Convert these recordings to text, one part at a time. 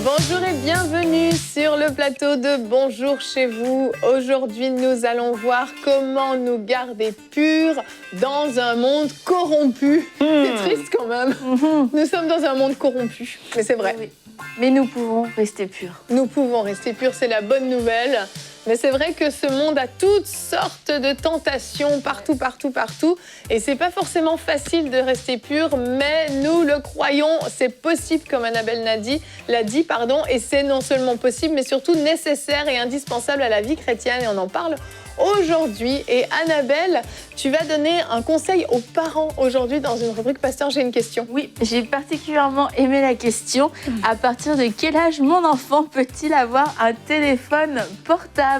Bonjour et bienvenue sur le plateau de Bonjour chez vous. Aujourd'hui, nous allons voir comment nous garder purs dans un monde corrompu. C'est triste quand même. Nous sommes dans un monde corrompu, mais c'est vrai. Oui. Mais nous pouvons rester purs. Nous pouvons rester purs, c'est la bonne nouvelle. Mais c'est vrai que ce monde a toutes sortes de tentations partout. Et c'est pas forcément facile de rester pur, mais nous le croyons, c'est possible, comme Annabelle l'a dit, et c'est non seulement possible, mais surtout nécessaire et indispensable à la vie chrétienne. Et on en parle aujourd'hui. Et Annabelle, tu vas donner un conseil aux parents aujourd'hui dans une rubrique Pasteur, j'ai une question. Oui, j'ai particulièrement aimé la question. À partir de quel âge mon enfant peut-il avoir un téléphone portable?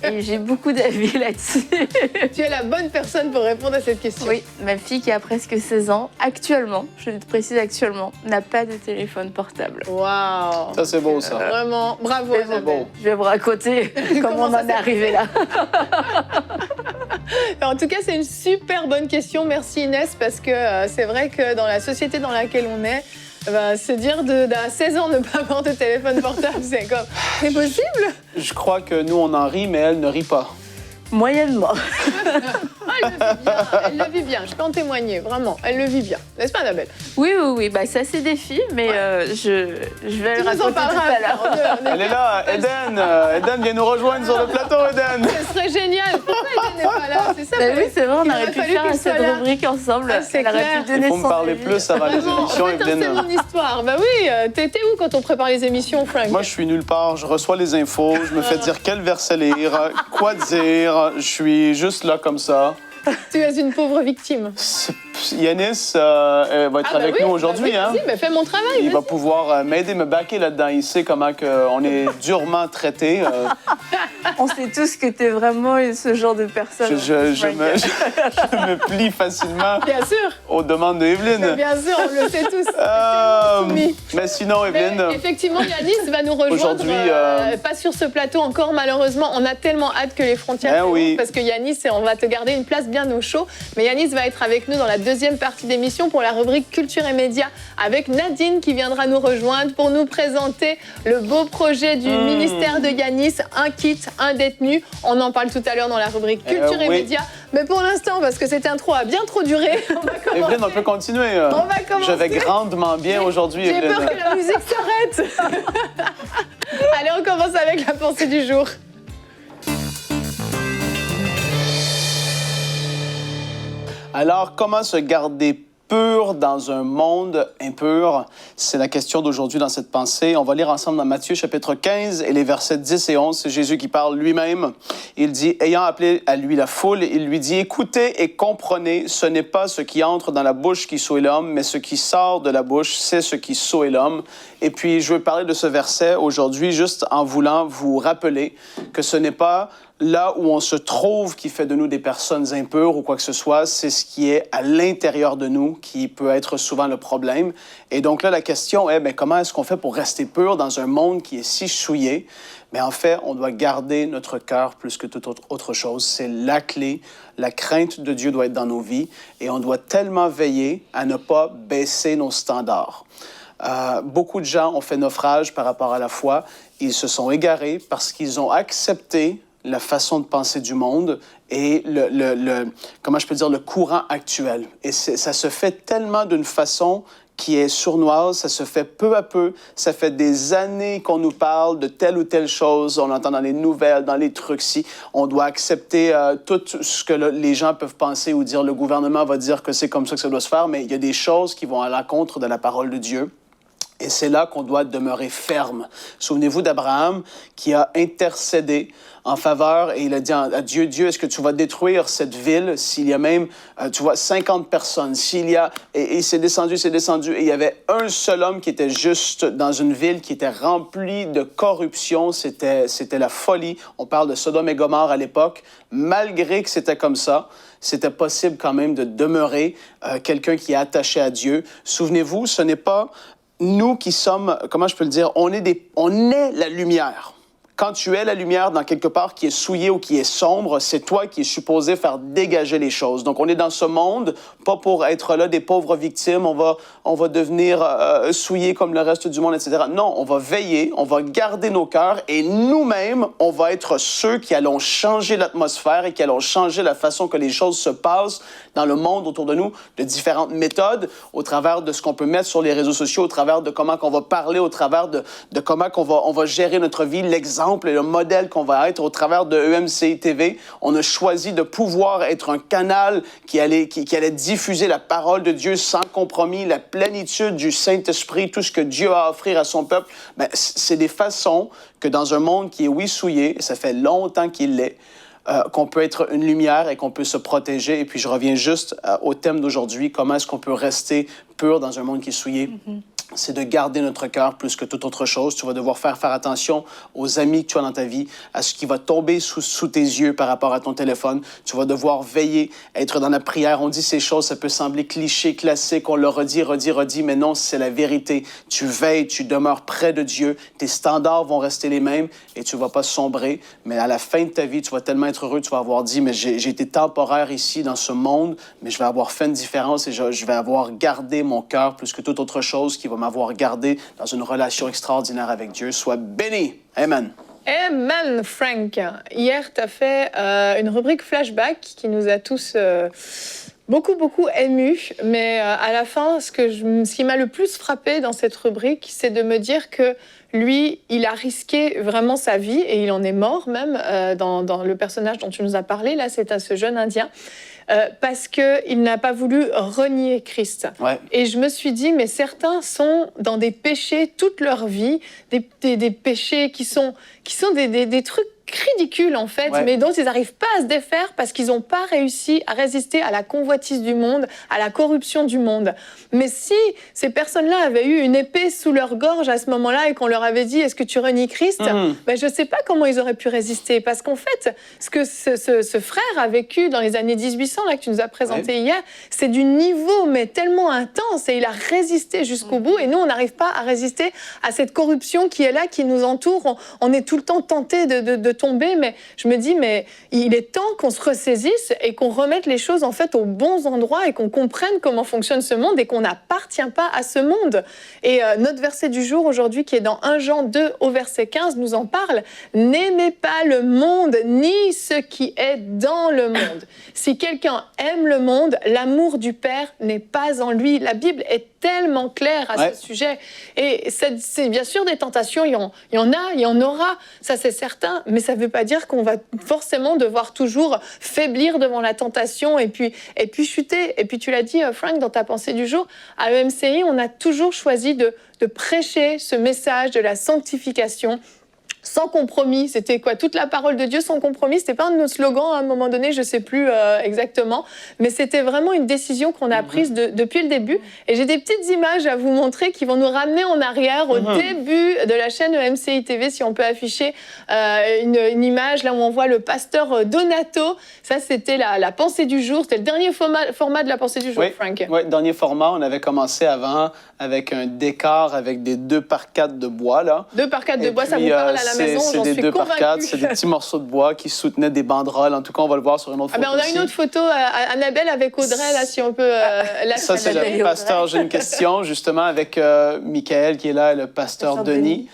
Et j'ai beaucoup d'avis là-dessus. Tu es la bonne personne pour répondre à cette question. Oui, ma fille qui a presque 16 ans, actuellement, je le précise actuellement, n'a pas de téléphone portable. Waouh! Ça, c'est beau, ça. Vraiment, bravo Annabelle. Bon. Je vais vous raconter comment on en est arrivé là. En tout cas, c'est une super bonne question. Merci Inès, parce que c'est vrai que dans la société dans laquelle on est, se dire à 16 ans ne pas avoir de téléphone portable, c'est possible? Je crois que nous, on en rit, mais elle ne rit pas. Moyennement. Elle le vit bien, je peux en témoigner, vraiment. Elle le vit bien. N'est-ce pas, Annabelle? Oui, ça c'est des filles, mais je vais le raconter tout à l'heure. Elle est là, Eden. Eden, viens nous rejoindre sur le plateau, Eden. Ce serait génial. Pourquoi Eden n'est pas là? C'est ça. Oui, c'est vrai, on il aurait aurait pu fallu faire qu'il soit cette là. rubrique ensemble. C'est Elle aurait clair. pu donner Il faut me son parler avis. plus avant les émissions, En fait, c'est Evelyne. mon histoire. Bah oui, t'étais où quand on prépare les émissions, Frank? Moi, je suis nulle part. Je reçois les infos. Je me fais dire quel verset lire, quoi dire. Je suis juste là comme ça. Tu es une pauvre victime. Yanis va être avec nous aujourd'hui. Bah oui, vas-y, fais mon travail. Il va vas-y. pouvoir m'aider, me backer là-dedans. Il sait comment on est durement traité. On sait tous que t'es vraiment ce genre de personne. Je me plie facilement Bien sûr. aux demandes d'Evelyne. Bien sûr, on le sait tous. Mais sinon, Evelyne, Mais effectivement, Yanis va nous rejoindre. Aujourd'hui, pas sur ce plateau encore, malheureusement. On a tellement hâte que les frontières s'ouvrent, oui. parce que Yanis, on va te garder une place bien au chaud. Mais Yanis va être avec nous dans la deuxième partie d'émission pour la rubrique Culture et Médias, avec Nadine qui viendra nous rejoindre pour nous présenter le beau projet du ministère de Yanis, un kit, un détenu. On en parle tout à l'heure dans la rubrique Culture et oui. Médias. Mais pour l'instant, parce que cette intro a bien trop duré, on va commencer. Evelyne, on peut continuer. On va commencer. Je vais grandement bien aujourd'hui, J'ai Evelyne. peur que la musique s'arrête. Allez, on commence avec la pensée du jour. Alors, comment se garder pur dans un monde impur? C'est la question d'aujourd'hui dans cette pensée. On va lire ensemble dans Matthieu chapitre 15 et les versets 10 et 11. C'est Jésus qui parle lui-même. Il dit, ayant appelé à lui la foule, il lui dit, écoutez et comprenez, ce n'est pas ce qui entre dans la bouche qui souille l'homme, mais ce qui sort de la bouche, c'est ce qui souille l'homme. Et puis, je veux parler de ce verset aujourd'hui juste en voulant vous rappeler que ce n'est pas là où on se trouve qui fait de nous des personnes impures ou quoi que ce soit, c'est ce qui est à l'intérieur de nous qui peut être souvent le problème. Et donc là, la question est, comment est-ce qu'on fait pour rester pur dans un monde qui est si souillé? Mais en fait, on doit garder notre cœur plus que toute autre chose. C'est la clé. La crainte de Dieu doit être dans nos vies et on doit tellement veiller à ne pas baisser nos standards. Beaucoup de gens ont fait naufrage par rapport à la foi. Ils se sont égarés parce qu'ils ont accepté la façon de penser du monde et le courant actuel. Et ça se fait tellement d'une façon qui est sournoise, ça se fait peu à peu, ça fait des années qu'on nous parle de telle ou telle chose, on l'entend dans les nouvelles, dans les trucs, si on doit accepter tout ce que les gens peuvent penser ou dire, le gouvernement va dire que c'est comme ça que ça doit se faire, mais il y a des choses qui vont à l'encontre de la parole de Dieu. Et c'est là qu'on doit demeurer ferme. Souvenez-vous d'Abraham qui a intercédé en faveur et il a dit à Dieu, Dieu, est-ce que tu vas détruire cette ville s'il y a même, 50 personnes, s'il y a... Et c'est descendu, et il y avait un seul homme qui était juste dans une ville qui était remplie de corruption, c'était la folie. On parle de Sodome et Gomorrhe à l'époque. Malgré que c'était comme ça, c'était possible quand même de demeurer quelqu'un qui est attaché à Dieu. Souvenez-vous, ce n'est pas... Nous qui sommes, comment je peux le dire, on est la lumière. Quand tu es la lumière dans quelque part qui est souillé ou qui est sombre, c'est toi qui es supposé faire dégager les choses. Donc, on est dans ce monde, pas pour être là des pauvres victimes, on va devenir souillés comme le reste du monde, etc. Non, on va veiller, on va garder nos cœurs et nous-mêmes, on va être ceux qui allons changer l'atmosphère et qui allons changer la façon que les choses se passent dans le monde autour de nous, de différentes méthodes, au travers de ce qu'on peut mettre sur les réseaux sociaux, au travers de comment qu'on va parler, au travers de comment on va gérer notre vie, l'exemple et le modèle qu'on va être au travers de EMCI TV. On a choisi de pouvoir être un canal qui allait diffuser la parole de Dieu sans compromis, la plénitude du Saint-Esprit, tout ce que Dieu a à offrir à son peuple. Ben, c'est des façons que dans un monde qui est, oui, souillé, et ça fait longtemps qu'il l'est, qu'on peut être une lumière et qu'on peut se protéger. Et puis, je reviens juste au thème d'aujourd'hui, comment est-ce qu'on peut rester pur dans un monde qui est souillé? C'est de garder notre cœur plus que toute autre chose. Tu vas devoir faire attention aux amis que tu as dans ta vie, à ce qui va tomber sous tes yeux par rapport à ton téléphone. Tu vas devoir veiller, être dans la prière. On dit ces choses, ça peut sembler cliché, classique, on le redit, mais non, c'est la vérité. Tu veilles, tu demeures près de Dieu, tes standards vont rester les mêmes et tu ne vas pas sombrer. Mais à la fin de ta vie, tu vas tellement être heureux, tu vas avoir dit, mais j'ai été temporaire ici dans ce monde, mais je vais avoir fait une différence et je vais avoir gardé mon cœur plus que toute autre chose qui va m'avoir gardé dans une relation extraordinaire avec Dieu. Sois béni. Amen. Amen, Frank. Hier, tu as fait une rubrique flashback qui nous a tous beaucoup émus. Mais à la fin, ce qui m'a le plus frappé dans cette rubrique, c'est de me dire que lui, il a risqué vraiment sa vie et il en est mort même dans le personnage dont tu nous as parlé. Là, c'est ce jeune Indien. Parce qu'il n'a pas voulu renier Christ. Ouais. Et je me suis dit, mais certains sont dans des péchés toute leur vie, des péchés qui sont des trucs ridicules en fait, ouais. mais dont ils n'arrivent pas à se défaire parce qu'ils n'ont pas réussi à résister à la convoitise du monde, à la corruption du monde. Mais si ces personnes-là avaient eu une épée sous leur gorge à ce moment-là et qu'on leur avait dit « Est-ce que tu renies Christ ?» ben, je ne sais pas comment ils auraient pu résister. Parce qu'en fait, ce que ce frère a vécu dans les années 1800, là, que tu nous as présenté hier, c'est du niveau mais tellement intense et il a résisté jusqu'au bout. Et nous, on n'arrive pas à résister à cette corruption qui est là, qui nous entoure. On est tout le temps tenté de tomber, mais je me dis, mais il est temps qu'on se ressaisisse et qu'on remette les choses en fait aux bons endroits et qu'on comprenne comment fonctionne ce monde et qu'on n'appartient pas à ce monde. Et notre verset du jour aujourd'hui, qui est dans 1 Jean 2 au verset 15, nous en parle. N'aimez pas le monde ni ce qui est dans le monde. Si quelqu'un aime le monde, l'amour du Père n'est pas en lui. La Bible est tellement claire à ce sujet. Et c'est bien sûr des tentations, il y en aura, ça c'est certain, mais ça ne veut pas dire qu'on va forcément devoir toujours faiblir devant la tentation et puis chuter. Et puis tu l'as dit, Frank, dans ta pensée du jour, à EMCI, on a toujours choisi de prêcher ce message de la sanctification sans compromis. C'était quoi? Toute la parole de Dieu sans compromis. C'était pas un de nos slogans à un moment donné, je sais plus exactement, mais c'était vraiment une décision qu'on a prise depuis le début. Et j'ai des petites images à vous montrer qui vont nous ramener en arrière au début de la chaîne EMCI TV. Si on peut afficher une image là où on voit le pasteur Donato. Ça, c'était la pensée du jour. C'était le dernier format de la pensée du jour, Frank. Oui, dernier format. On avait commencé avant avec un décor avec des 2x4 de bois, là. 2x4 de bois, ça vous parle à la maison, j'en suis convaincue. C'est des 2x4, c'est des petits morceaux de bois qui soutenaient des banderoles. En tout cas, on va le voir sur une autre photo. On a une autre photo, Annabelle avec Audrey, là, si on peut... ça, c'est le pasteur. J'ai une question, justement, avec Michael, qui est là, et le pasteur Denis.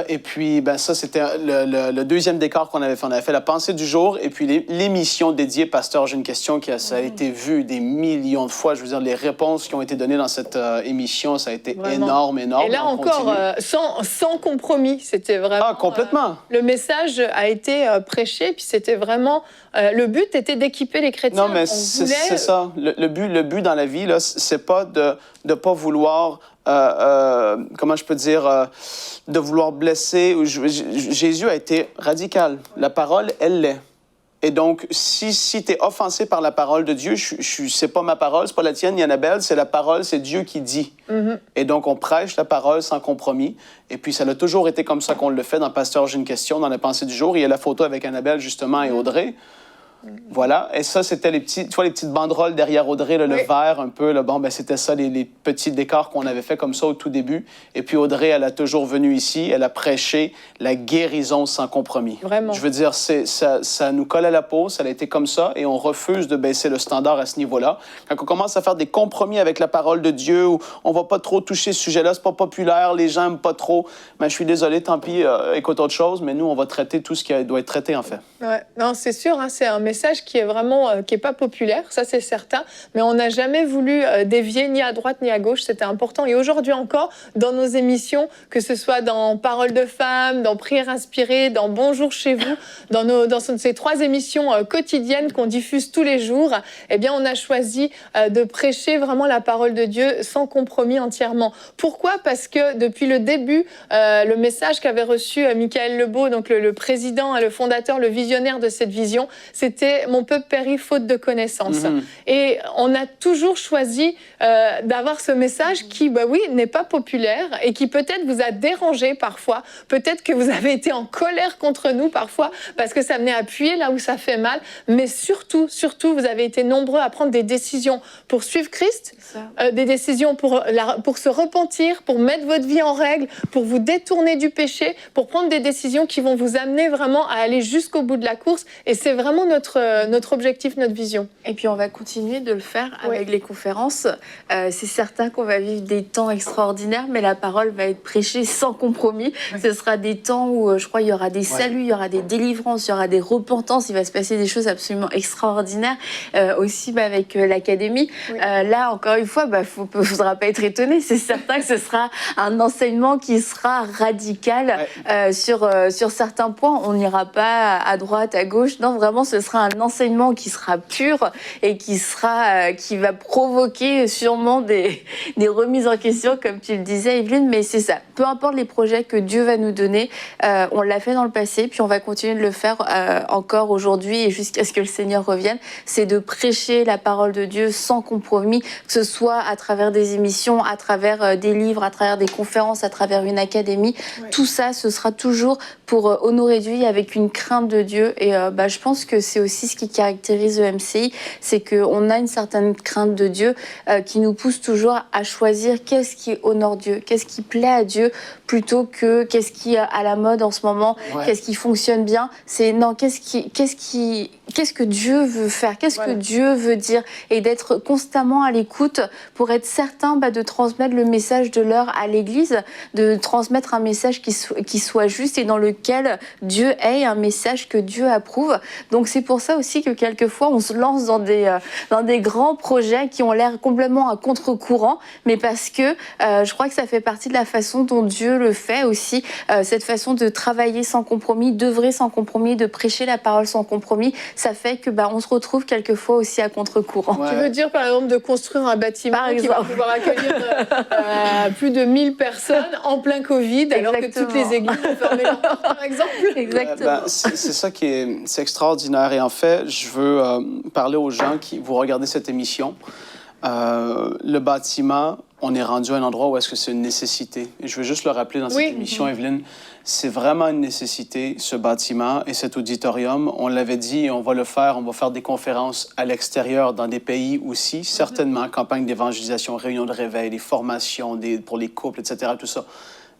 Et puis, ça, c'était le deuxième décor qu'on avait fait. On avait fait la pensée du jour et puis l'émission dédiée Pasteur, j'ai une question qui ça a été vu des millions de fois. Je veux dire, les réponses qui ont été données dans cette émission, ça a été énorme. Et là encore, sans compromis, c'était vraiment... Ah, complètement. Le message a été prêché, puis c'était vraiment... le but était d'équiper les chrétiens. Non, mais c'est ça. Le but dans la vie, là, c'est pas de pas vouloir... comment je peux dire, de vouloir blesser. Jésus a été radical. La parole, elle l'est. Et donc, si tu es offensé par la parole de Dieu, c'est pas ma parole, c'est pas la tienne, ni Annabelle, c'est la parole, c'est Dieu qui dit. Et donc, on prêche la parole sans compromis. Et puis, ça a toujours été comme ça qu'on le fait dans Pasteur, j'ai une question, dans la pensée du jour. Il y a la photo avec Annabelle, justement, et Audrey. Voilà, et ça, c'était les petites banderoles derrière Audrey, là, le vert un peu. Là, bon, ben, c'était ça, les petits décors qu'on avait fait comme ça au tout début. Et puis Audrey, elle a toujours venu ici, elle a prêché la guérison sans compromis. Vraiment. Je veux dire, ça nous colle à la peau, ça a été comme ça, et on refuse de baisser le standard à ce niveau-là. Quand on commence à faire des compromis avec la parole de Dieu, où on va pas trop toucher ce sujet-là, c'est pas populaire, les gens aiment pas trop, ben, je suis désolé, tant pis, écoute autre chose, mais nous, on va traiter tout ce qui doit être traité, en fait. Ouais. Non, c'est sûr, hein, c'est un message qui est vraiment qui est pas populaire, ça c'est certain, mais on n'a jamais voulu dévier ni à droite ni à gauche, c'était important. Et aujourd'hui encore, dans nos émissions, que ce soit dans Paroles de femmes, dans Prières inspirées, dans Bonjour chez vous, dans ces 3 émissions quotidiennes qu'on diffuse tous les jours, eh bien on a choisi de prêcher vraiment la parole de Dieu sans compromis entièrement. Pourquoi ? Parce que depuis le début, le message qu'avait reçu Michael Lebeau, donc le président, le fondateur, le visionnaire de cette vision, c'était « Mon peuple périt faute de connaissances ». Et on a toujours choisi d'avoir ce message qui, bah oui, n'est pas populaire et qui peut-être vous a dérangé parfois. Peut-être que vous avez été en colère contre nous parfois parce que ça venait appuyer là où ça fait mal. Mais surtout, vous avez été nombreux à prendre des décisions pour suivre Christ, des décisions pour se repentir, pour mettre votre vie en règle, pour vous détourner du péché, pour prendre des décisions qui vont vous amener vraiment à aller jusqu'au bout de la course. Et c'est vraiment notre objectif, notre vision. Et puis on va continuer de le faire avec les conférences. C'est certain qu'on va vivre des temps extraordinaires, mais la parole va être prêchée sans compromis. Ce sera des temps où je crois il y aura des saluts, il y aura des délivrances, il y aura des repentances, il va se passer des choses absolument extraordinaires. Aussi avec l'académie. Là, encore une fois, il ne faudra pas être étonné. C'est certain que ce sera un enseignement qui sera radical sur certains points. On n'ira pas à droite, à gauche. Non, vraiment, ce sera un enseignement qui sera pur et qui va provoquer sûrement des remises en question, comme tu le disais, Evelyne. Mais c'est ça. Peu importe les projets que Dieu va nous donner, on l'a fait dans le passé, puis on va continuer de le faire encore aujourd'hui et jusqu'à ce que le Seigneur revienne. C'est de prêcher la parole de Dieu sans compromis, que ce soit à travers des émissions, à travers des livres, à travers des conférences, à travers une académie. Tout ça, ce sera toujours pour honorer Dieu avec une crainte de Dieu. Et je pense que c'est aussi ce qui caractérise le MCI, c'est qu'on a une certaine crainte de Dieu qui nous pousse toujours à choisir qu'est-ce qui honore Dieu, qu'est-ce qui plaît à Dieu, plutôt que qu'est-ce qui est à la mode en ce moment, qu'est-ce qui fonctionne bien. C'est non, qu'est-ce que Dieu veut faire, qu'est-ce que Dieu veut dire, et d'être constamment à l'écoute pour être certain de transmettre le message de l'heure à l'Église, de transmettre un message qui soit juste et dans lequel Dieu ait un message que Dieu approuve. Donc c'est pour ça aussi que quelquefois on se lance dans des grands projets qui ont l'air complètement à contre-courant, mais parce que je crois que ça fait partie de la façon dont Dieu le fait aussi, cette façon de travailler sans compromis, d'œuvrer sans compromis, de prêcher la parole sans compromis. Ça fait que on se retrouve quelquefois aussi à contre-courant. Tu veux dire par exemple de construire un bâtiment qui va pouvoir accueillir plus de 1000 personnes en plein Covid, alors que toutes les églises ont fermé leurs portes, par exemple. Exactement. C'est ça qui est extraordinaire. Et en fait, je veux parler aux gens qui vous regardez cette émission. Le bâtiment, on est rendu à un endroit où est-ce que c'est une nécessité. Et je veux juste le rappeler dans cette émission, Evelyne, c'est vraiment une nécessité, ce bâtiment et cet auditorium. On l'avait dit et on va le faire. On va faire des conférences à l'extérieur, dans des pays aussi, certainement, campagne d'évangélisation, réunions de réveil, des formations pour les couples, etc., tout ça.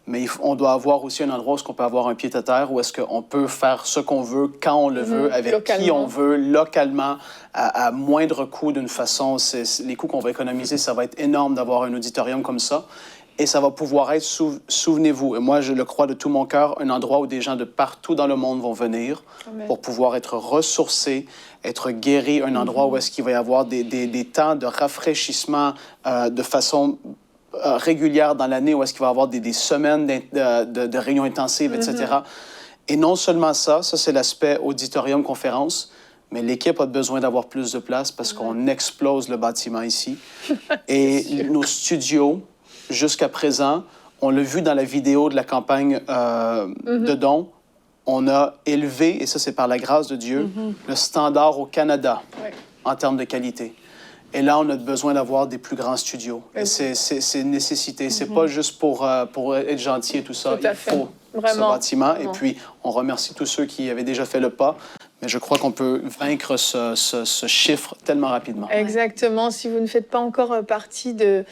Mais on doit avoir aussi un endroit où on peut avoir un pied à terre, où est-ce qu'on peut faire ce qu'on veut, quand on le veut, avec qui on veut, localement, à moindre coût, d'une façon. Les coûts qu'on va économiser, ça va être énorme d'avoir un auditorium comme ça. Et ça va pouvoir être, souvenez-vous, et moi je le crois de tout mon cœur, un endroit où des gens de partout dans le monde vont venir pour pouvoir être ressourcés, être guéris, un endroit où est-ce qu'il va y avoir des temps de rafraîchissement de façon régulière dans l'année, où est-ce qu'il va y avoir des semaines de réunions intensives, etc. Et non seulement ça c'est l'aspect auditorium-conférence, mais l'équipe a besoin d'avoir plus de place parce qu'on explose le bâtiment ici. Et nos studios, jusqu'à présent, on l'a vu dans la vidéo de la campagne de dons, on a élevé, et ça c'est par la grâce de Dieu, le standard au Canada en termes de qualité. Et là, on a besoin d'avoir des plus grands studios. Et c'est une nécessité. C'est pas juste pour être gentil et tout ça. Il faut ce bâtiment. Et puis, on remercie tous ceux qui avaient déjà fait le pas. Mais je crois qu'on peut vaincre ce chiffre tellement rapidement. Exactement. Si vous ne faites pas encore partie de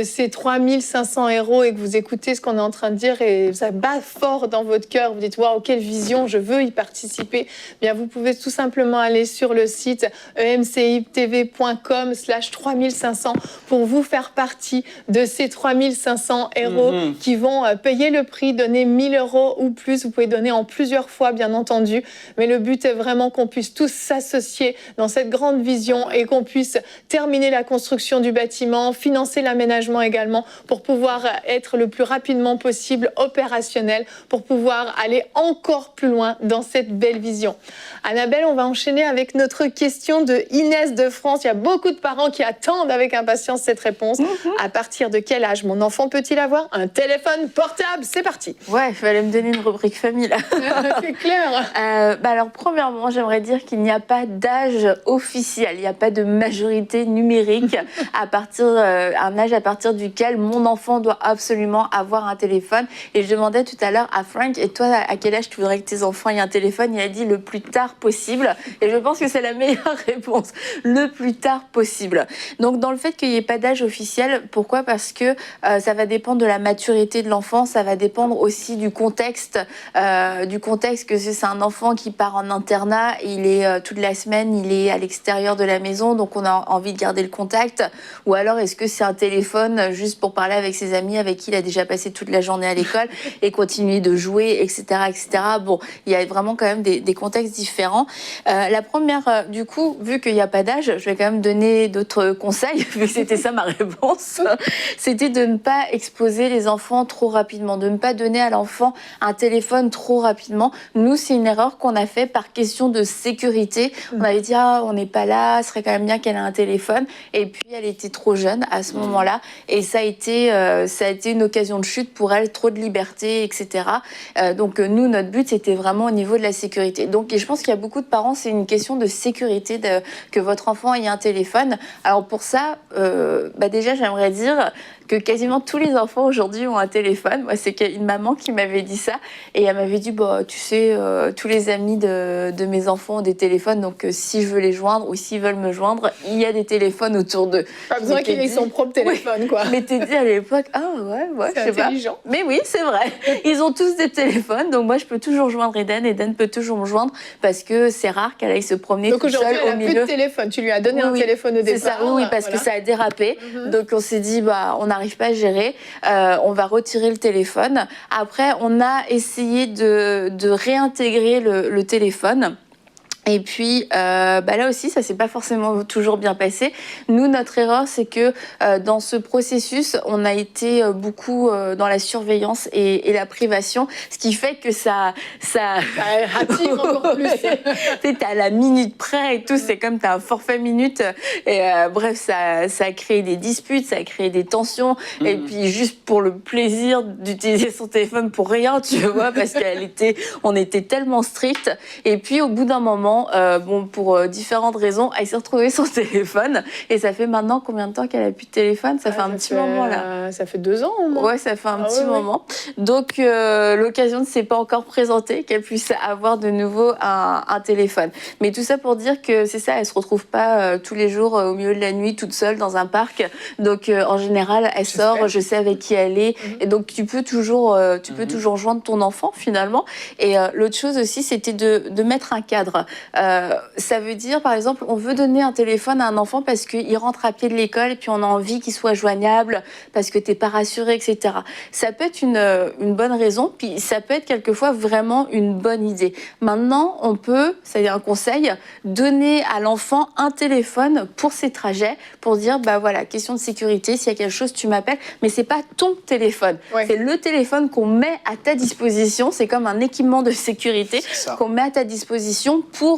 ces 3500 héros et que vous écoutez ce qu'on est en train de dire et ça bat fort dans votre cœur, vous dites « Waouh, quelle vision, je veux y participer », bien vous pouvez tout simplement aller sur le site emcitv.com/3500 pour vous faire partie de ces 3500 héros qui vont payer le prix, donner 1000 € ou plus. Vous pouvez donner en plusieurs fois, bien entendu. Mais le but est vraiment qu'on puisse tous s'associer dans cette grande vision et qu'on puisse terminer la construction du bâtiment, financer l'aménagement également pour pouvoir être le plus rapidement possible opérationnel, pour pouvoir aller encore plus loin dans cette belle vision. Annabelle, on va enchaîner avec notre question de Inès de France. Il y a beaucoup de parents qui attendent avec impatience cette réponse. À partir de quel âge mon enfant peut-il avoir un téléphone portable? C'est parti. Ouais, il fallait me donner une rubrique famille là. C'est clair. Alors premièrement, j'aimerais dire qu'il n'y a pas d'âge officiel, il n'y a pas de majorité numérique un âge à partir duquel mon enfant doit absolument avoir un téléphone. Et je demandais tout à l'heure à Frank, et toi, à quel âge tu voudrais que tes enfants aient un téléphone? Il a dit le plus tard possible. Et je pense que c'est la meilleure réponse, le plus tard possible. Donc dans le fait qu'il n'y ait pas d'âge officiel, pourquoi? Parce que ça va dépendre de la maturité de l'enfant, ça va dépendre aussi du contexte, que c'est un enfant qui part en internat, il est toute la semaine, il est à l'extérieur de la maison, donc on a envie de garder le contact. Ou alors est-ce que c'est un téléphone juste pour parler avec ses amis avec qui il a déjà passé toute la journée à l'école et continuer de jouer, etc., etc. Bon, il y a vraiment quand même des contextes différents. La première, du coup, vu qu'il n'y a pas d'âge, je vais quand même donner d'autres conseils, vu que c'était ça ma réponse. C'était de ne pas exposer les enfants trop rapidement, de ne pas donner à l'enfant un téléphone trop rapidement. Nous, c'est une erreur qu'on a fait par question de sécurité. On avait dit, on n'est pas là, ce serait quand même bien qu'elle ait un téléphone. Et puis, elle était trop jeune à ce moment-là. Et ça a été une occasion de chute pour elle, trop de liberté, etc. Donc, nous, notre but, c'était vraiment au niveau de la sécurité. Donc, et je pense qu'il y a beaucoup de parents, c'est une question de sécurité, que votre enfant ait un téléphone. Alors, pour ça, déjà, j'aimerais dire que quasiment tous les enfants aujourd'hui ont un téléphone. Moi, c'est une maman qui m'avait dit ça. Et elle m'avait dit, tu sais, tous les amis de mes enfants ont des téléphones. Donc, si je veux les joindre ou s'ils veulent me joindre, il y a des téléphones autour d'eux. Pas besoin qu'il ait son propre téléphone, quoi. Je m'étais dit à l'époque, c'est intelligent. Mais oui, c'est vrai. Ils ont tous des téléphones. Donc, moi, je peux toujours joindre Eden. Eden peut toujours me joindre parce que c'est rare qu'elle aille se promener toute seule au milieu. Donc, aujourd'hui, elle n'a plus de téléphone. Tu lui as donné un téléphone au départ. C'est ça, oui, parce que ça a dérapé. Donc, on s'est dit, on n'arrive pas à gérer, on va retirer le téléphone. Après, on a essayé de réintégrer le téléphone. Et puis, là aussi, ça s'est pas forcément toujours bien passé. Nous, notre erreur, c'est que dans ce processus, on a été beaucoup dans la surveillance et la privation, ce qui fait que ça attire encore plus. T'es à la minute près et tout, c'est comme t'as un forfait minute. Et bref, ça a créé des disputes, ça a créé des tensions. Et puis, juste pour le plaisir d'utiliser son téléphone pour rien, tu vois, parce on était tellement stricts. Et puis, au bout d'un moment, pour différentes raisons, elle s'est retrouvée son téléphone. Et ça fait maintenant combien de temps qu'elle a plus de téléphone? Ça fait un petit moment là. Ça fait 2 ans au moins. Ouais, ça fait un petit moment. Donc l'occasion ne s'est pas encore présentée qu'elle puisse avoir de nouveau un téléphone. Mais tout ça pour dire que c'est ça, elle se retrouve pas tous les jours au milieu de la nuit toute seule dans un parc. Donc en général, elle sort, je sais avec qui elle est. Et donc tu peux toujours joindre ton enfant finalement. Et l'autre chose aussi, c'était de mettre un cadre. Ça veut dire, par exemple, on veut donner un téléphone à un enfant parce qu'il rentre à pied de l'école et puis on a envie qu'il soit joignable parce que t'es pas rassuré, etc. Ça peut être une bonne raison, puis ça peut être quelquefois vraiment une bonne idée. Maintenant, on peut, c'est un conseil, donner à l'enfant un téléphone pour ses trajets, pour dire, question de sécurité, s'il y a quelque chose, tu m'appelles, mais c'est pas ton téléphone. Ouais. C'est le téléphone qu'on met à ta disposition, c'est comme un équipement de sécurité qu'on met à ta disposition pour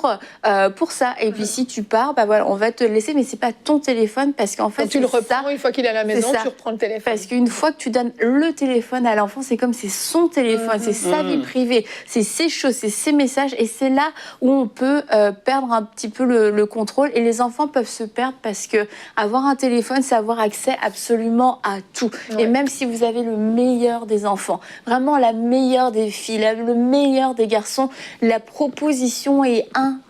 ça. Et puis si tu pars, on va te le laisser, mais c'est pas ton téléphone parce qu'en fait, tu le reprends une fois qu'il est à la maison, tu reprends le téléphone. Parce qu'une fois que tu donnes le téléphone à l'enfant, c'est comme c'est son téléphone, c'est sa vie privée, c'est ses choses, c'est ses messages, et c'est là où on peut perdre un petit peu le contrôle. Et les enfants peuvent se perdre parce que avoir un téléphone, c'est avoir accès absolument à tout. Ouais. Et même si vous avez le meilleur des enfants, vraiment la meilleure des filles, le meilleur des garçons, la proposition est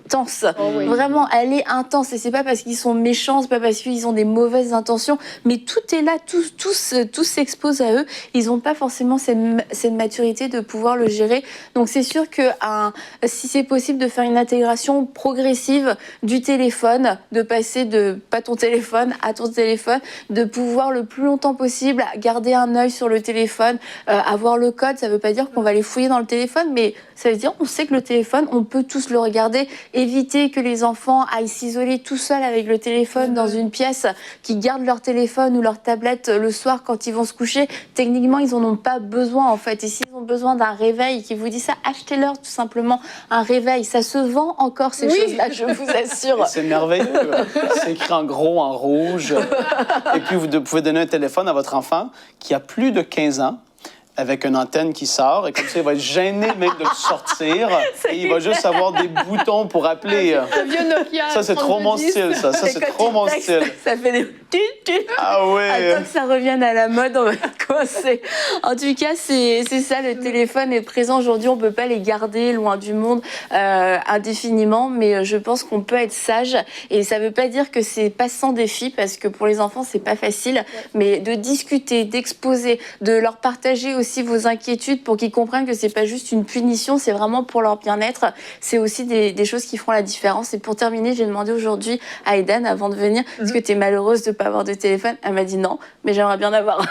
intense. Oh oui. Vraiment, elle est intense. Et c'est pas parce qu'ils sont méchants, c'est pas parce qu'ils ont des mauvaises intentions, mais tout est là, tout s'expose à eux. Ils n'ont pas forcément cette maturité de pouvoir le gérer. Donc c'est sûr que si c'est possible de faire une intégration progressive du téléphone, de passer de pas ton téléphone à ton téléphone, de pouvoir le plus longtemps possible garder un œil sur le téléphone, avoir le code, ça veut pas dire qu'on va les fouiller dans le téléphone, mais ça veut dire on sait que le téléphone, on peut tous le regarder, éviter que les enfants aillent s'isoler tout seuls avec le téléphone dans une pièce, qui gardent leur téléphone ou leur tablette le soir quand ils vont se coucher. Techniquement, ils en ont pas besoin en fait. Et s'ils ont besoin d'un réveil, qui vous dit ça, achetez-leur tout simplement un réveil. Ça se vend encore ces choses-là, je vous assure. C'est merveilleux. C'est écrit en gros, en rouge. Et puis, vous pouvez donner un téléphone à votre enfant qui a plus de 15 ans, avec une antenne qui sort, et comme ça, il va être gêné même de le sortir, et il va juste avoir des boutons pour appeler. Un vieux Nokia. Ça, c'est trop mon style, ça. Ça, c'est trop mon style. Ça fait des... Ah ouais. Attends que ça revienne à la mode, on va commencer. En tout cas, c'est ça, le téléphone est présent aujourd'hui. On ne peut pas les garder loin du monde indéfiniment, mais je pense qu'on peut être sage. Et ça ne veut pas dire que c'est pas sans défi, parce que pour les enfants, c'est pas facile. Mais de discuter, d'exposer, de leur partager aussi vos inquiétudes pour qu'ils comprennent que c'est pas juste une punition, c'est vraiment pour leur bien-être. C'est aussi des choses qui feront la différence. Et pour terminer, j'ai demandé aujourd'hui à Eden, avant de venir, est-ce que tu es malheureuse de pas avoir de téléphone? Elle m'a dit non, mais j'aimerais bien avoir.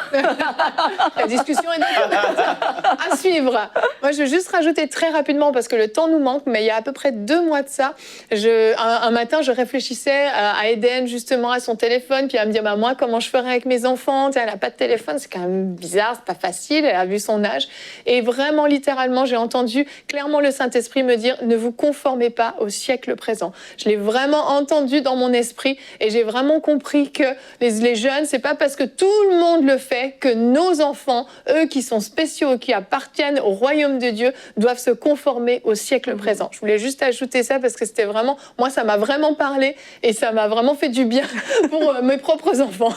La discussion est à suivre. Moi, je veux juste rajouter très rapidement, parce que le temps nous manque, mais il y a à peu près 2 mois de ça, un matin, je réfléchissais à Eden, justement, à son téléphone, puis elle me dit, moi, comment je ferais avec mes enfants? Elle n'a pas de téléphone, c'est quand même bizarre, c'est pas facile, elle a vu son âge. Et vraiment, littéralement, j'ai entendu clairement le Saint-Esprit me dire, ne vous conformez pas au siècle présent. Je l'ai vraiment entendu dans mon esprit, et j'ai vraiment compris que les jeunes, c'est pas parce que tout le monde le fait que nos enfants, eux qui sont spéciaux, qui appartiennent au royaume de Dieu, doivent se conformer au siècle présent. Je voulais juste ajouter ça parce que c'était vraiment, moi ça m'a vraiment parlé et ça m'a vraiment fait du bien pour mes propres enfants.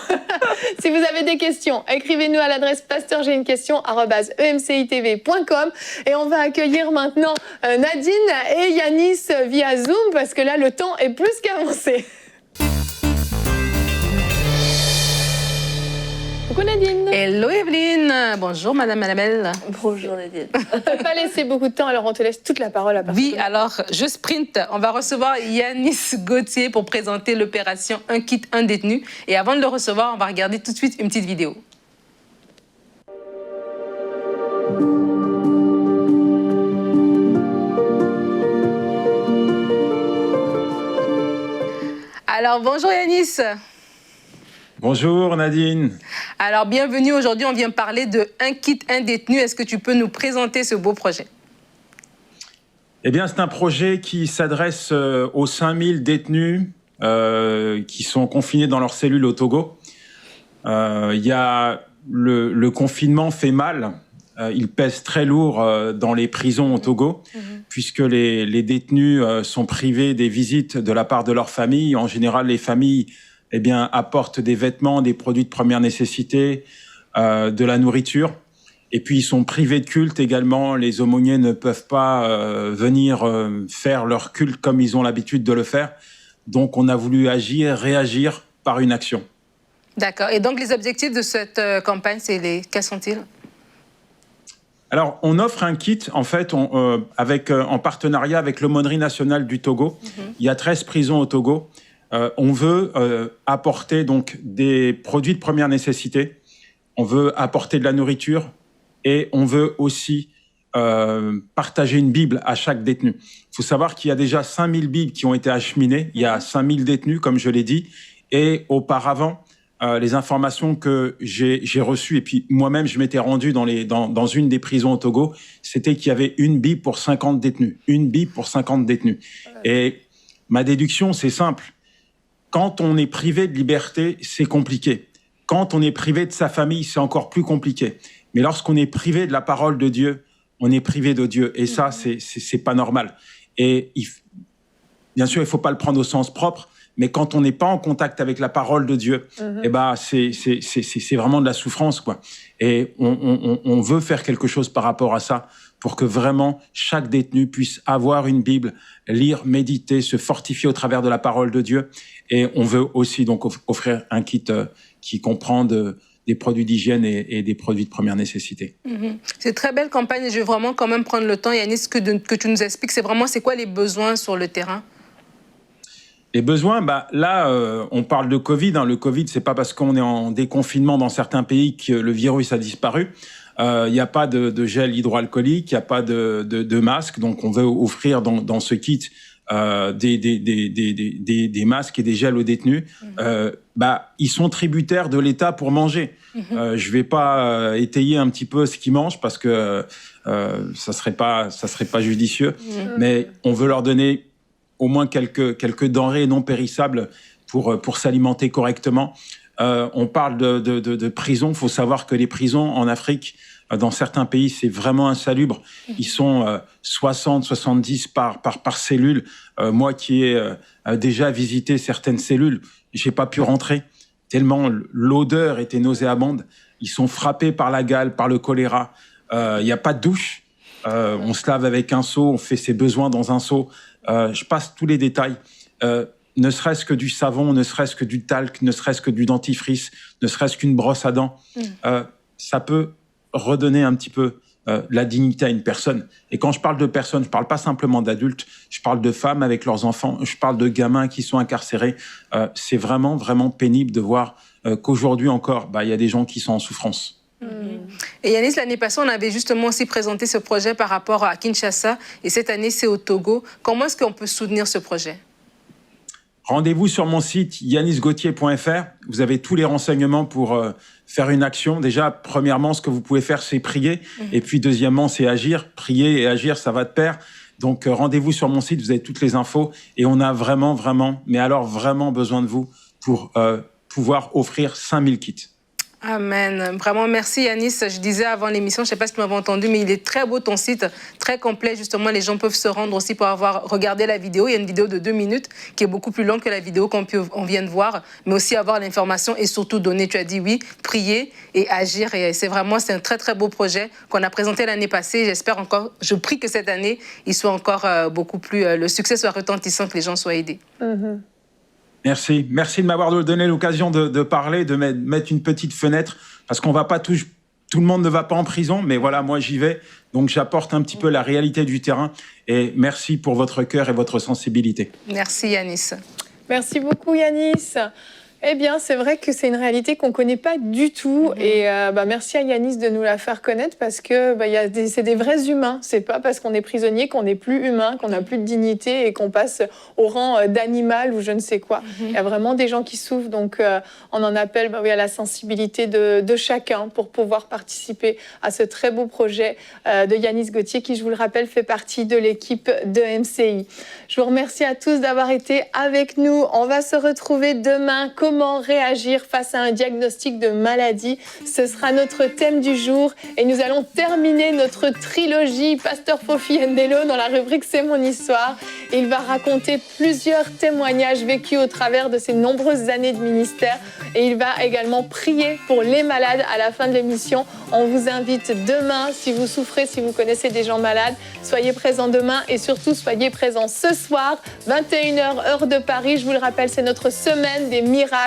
Si vous avez des questions, écrivez-nous à l'adresse pasteur.j'ai-une-question@emcitv.com et on va accueillir maintenant Nadine et Yanis via Zoom parce que là le temps est plus qu'avancé. Coucou Nadine. Hello Evelyne. Bonjour Madame Annabelle. Bonjour Nadine. On ne peut pas laisser beaucoup de temps, alors on te laisse toute la parole à partir Oui, alors je sprint. On va recevoir Yanis Gauthier pour présenter l'opération Un kit, un détenu. Et avant de le recevoir, on va regarder tout de suite une petite vidéo. Alors bonjour Yanis. Bonjour Nadine. Alors bienvenue, aujourd'hui on vient parler de Un kit, un détenu. Est-ce que tu peux nous présenter ce beau projet? Eh bien c'est un projet qui s'adresse aux 5000 détenus qui sont confinés dans leurs cellules au Togo. Il y a le confinement fait mal, il pèse très lourd dans les prisons au Togo, puisque les détenus sont privés des visites de la part de leurs familles. En général, les familles apportent des vêtements, des produits de première nécessité, de la nourriture. Et puis, ils sont privés de culte également. Les aumôniers ne peuvent pas venir faire leur culte comme ils ont l'habitude de le faire. Donc, on a voulu réagir par une action. D'accord. Et donc, les objectifs de cette campagne, quels sont-ils? Alors, on offre un kit, en fait, en partenariat avec l'Aumônerie nationale du Togo. Il y a 13 prisons au Togo. On veut apporter donc des produits de première nécessité, on veut apporter de la nourriture et on veut aussi partager une Bible à chaque détenu. Il faut savoir qu'il y a déjà 5000 Bibles qui ont été acheminées, il y a 5000 détenus, comme je l'ai dit, et auparavant, les informations que j'ai reçues, et puis moi-même je m'étais rendu dans une des prisons au Togo, c'était qu'il y avait une Bible pour 50 détenus. Une Bible pour 50 détenus. Et ma déduction, c'est simple. Quand on est privé de liberté, c'est compliqué. Quand on est privé de sa famille, c'est encore plus compliqué. Mais lorsqu'on est privé de la parole de Dieu, on est privé de Dieu. Et ça, c'est pas normal. Et bien sûr, il faut pas le prendre au sens propre, mais quand on n'est pas en contact avec la parole de Dieu, c'est vraiment de la souffrance, quoi. Et on veut faire quelque chose par rapport à ça pour que vraiment chaque détenu puisse avoir une Bible, lire, méditer, se fortifier au travers de la parole de Dieu. Et on veut aussi donc offrir un kit qui comprend des produits d'hygiène et des produits de première nécessité. C'est une très belle campagne et je veux vraiment quand même prendre le temps, Yanis, que tu nous expliques, c'est quoi les besoins sur le terrain? Les besoins, là, on parle de Covid. Le Covid, c'est pas parce qu'on est en déconfinement dans certains pays que le virus a disparu. Il n'y a pas de gel hydroalcoolique, il n'y a pas de masque. Donc, on veut offrir dans ce kit des masques et des gels aux détenus. Ils sont tributaires de l'État pour manger. Je vais pas étayer un petit peu ce qu'ils mangent parce que ça serait pas judicieux. Mais on veut leur donner au moins quelques denrées non périssables pour s'alimenter correctement. On parle de prisons. Il faut savoir que les prisons en Afrique, dans certains pays, c'est vraiment insalubre. Ils sont 60, 70 par cellule. Moi qui ai déjà visité certaines cellules, j'ai pas pu rentrer tellement l'odeur était nauséabonde. Ils sont frappés par la gale, par le choléra. Il n'y a pas de douche. On se lave avec un seau, on fait ses besoins dans un seau. Je passe tous les détails. Ne serait-ce que du savon, ne serait-ce que du talc, ne serait-ce que du dentifrice, ne serait-ce qu'une brosse à dents. Ça peut redonner un petit peu la dignité à une personne. Et quand je parle de personnes, je parle pas simplement d'adultes, je parle de femmes avec leurs enfants, je parle de gamins qui sont incarcérés. C'est vraiment, vraiment pénible de voir qu'aujourd'hui encore, il y a des gens qui sont en souffrance. Et Yanis, l'année passée, on avait justement aussi présenté ce projet par rapport à Kinshasa, et cette année, c'est au Togo. Comment est-ce qu'on peut soutenir ce projet? Rendez-vous sur mon site yanisgauthier.fr. Vous avez tous les renseignements pour faire une action. Déjà, premièrement, ce que vous pouvez faire, c'est prier. Et puis, deuxièmement, c'est agir. Prier et agir, ça va de pair. Donc, rendez-vous sur mon site, vous avez toutes les infos. Et on a vraiment, mais alors vraiment besoin de vous pour pouvoir offrir 5000 kits. Amen. Vraiment, merci Yanis. Je disais avant l'émission, je ne sais pas si tu m'avais entendu, mais il est très beau ton site, très complet. Justement, les gens peuvent se rendre aussi pour avoir regardé la vidéo. Il y a une vidéo de 2 minutes qui est beaucoup plus longue que la vidéo qu'on vient de voir, mais aussi avoir l'information et surtout donner, tu as dit oui, prier et agir. Et c'est un très, très beau projet qu'on a présenté l'année passée. J'espère encore, je prie que cette année, il soit encore beaucoup plus, le succès soit retentissant, que les gens soient aidés. Merci de m'avoir donné l'occasion de parler, de mettre une petite fenêtre, parce qu'on va pas tout le monde ne va pas en prison, mais voilà, moi j'y vais, donc j'apporte un petit peu la réalité du terrain, et merci pour votre cœur et votre sensibilité. Merci Yanis. Merci beaucoup Yanis. Eh bien, c'est vrai que c'est une réalité qu'on ne connaît pas du tout. Et merci à Yanis de nous la faire connaître parce que c'est des vrais humains. C'est pas parce qu'on est prisonnier qu'on n'est plus humain, qu'on n'a plus de dignité et qu'on passe au rang d'animal ou je ne sais quoi. Il y a vraiment des gens qui souffrent. Donc, on en appelle à la sensibilité de chacun pour pouvoir participer à ce très beau projet de Yanis Gauthier qui, je vous le rappelle, fait partie de l'équipe de MCI. Je vous remercie à tous d'avoir été avec nous. On va se retrouver demain. Comment réagir face à un diagnostic de maladie? Ce sera notre thème du jour et nous allons terminer notre trilogie Pasteur Fofi Ndelo dans la rubrique C'est mon histoire. Il va raconter plusieurs témoignages vécus au travers de ses nombreuses années de ministère et il va également prier pour les malades à la fin de l'émission. On vous invite demain, si vous souffrez, si vous connaissez des gens malades, soyez présents demain et surtout soyez présents ce soir, 21h heure de Paris. Je vous le rappelle, c'est notre semaine des miracles.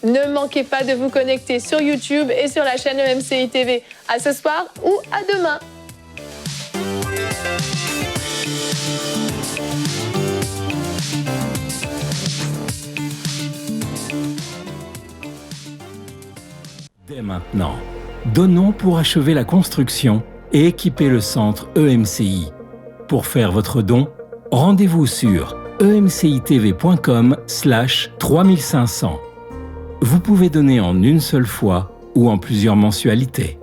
Ne manquez pas de vous connecter sur YouTube et sur la chaîne MCI TV. À ce soir ou à demain. Dès maintenant, donnons pour achever la construction et équiper le centre EMCI. Pour faire votre don, rendez-vous sur emcitv.com/3500. Vous pouvez donner en une seule fois ou en plusieurs mensualités.